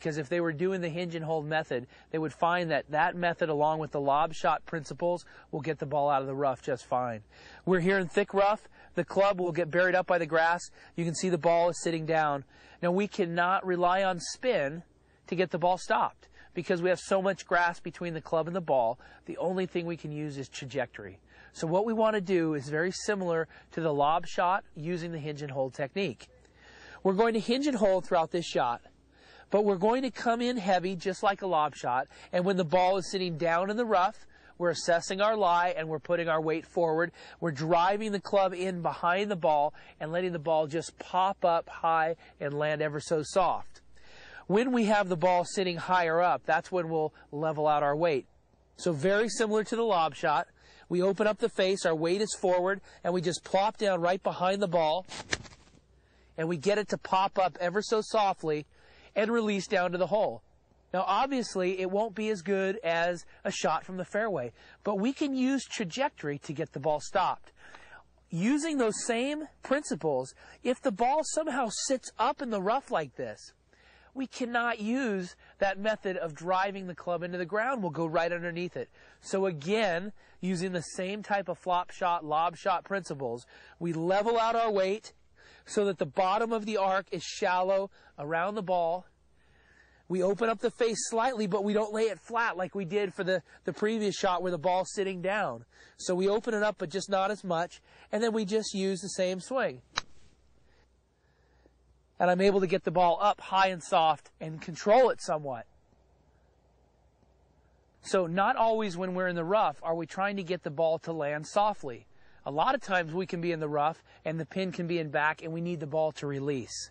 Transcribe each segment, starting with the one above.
because if they were doing the hinge and hold method, they would find that that method, along with the lob shot principles, will get the ball out of the rough just fine. We're here in thick rough. The club will get buried up by the grass. You can see the ball is sitting down. Now, we cannot rely on spin to get the ball stopped because we have so much grass between the club and the ball. The only thing we can use is trajectory. So what we want to do is very similar to the lob shot using the hinge and hold technique. We're going to hinge and hold throughout this shot, but we're going to come in heavy just like a lob shot, and when the ball is sitting down in the rough, we're assessing our lie and we're putting our weight forward. We're driving the club in behind the ball and letting the ball just pop up high and land ever so soft. When we have the ball sitting higher up, that's when we'll level out our weight. So very similar to the lob shot, we open up the face, our weight is forward, and we just plop down right behind the ball, and we get it to pop up ever so softly and release down to the hole. Now, obviously, it won't be as good as a shot from the fairway, but we can use trajectory to get the ball stopped. Using those same principles, if the ball somehow sits up in the rough like this, we cannot use that method of driving the club into the ground. We'll go right underneath it. So again, using the same type of flop shot, lob shot principles, we level out our weight so that the bottom of the arc is shallow around the ball. We open up the face slightly, but we don't lay it flat like we did for the previous shot where the ball's sitting down. So we open it up, but just not as much, and then we just use the same swing. And I'm able to get the ball up high and soft and control it somewhat. So not always when we're in the rough are we trying to get the ball to land softly. A lot of times we can be in the rough and the pin can be in back and we need the ball to release.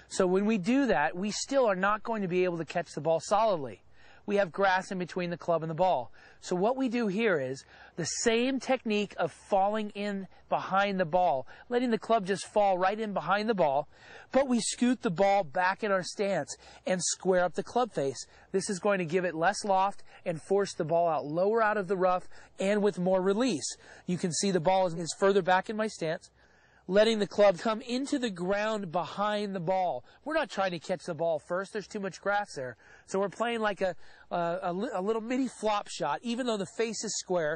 So when we do that, we still are not going to be able to catch the ball solidly. We have grass in between the club and the ball. So what we do here is the same technique of falling in behind the ball, letting the club just fall right in behind the ball, but we scoot the ball back in our stance and square up the club face. This is going to give it less loft and force the ball out lower out of the rough and with more release. You can see the ball is further back in my stance, letting the club come into the ground behind the ball. We're not trying to catch the ball first. There's too much grass there. So we're playing like a little mini flop shot, even though the face is square.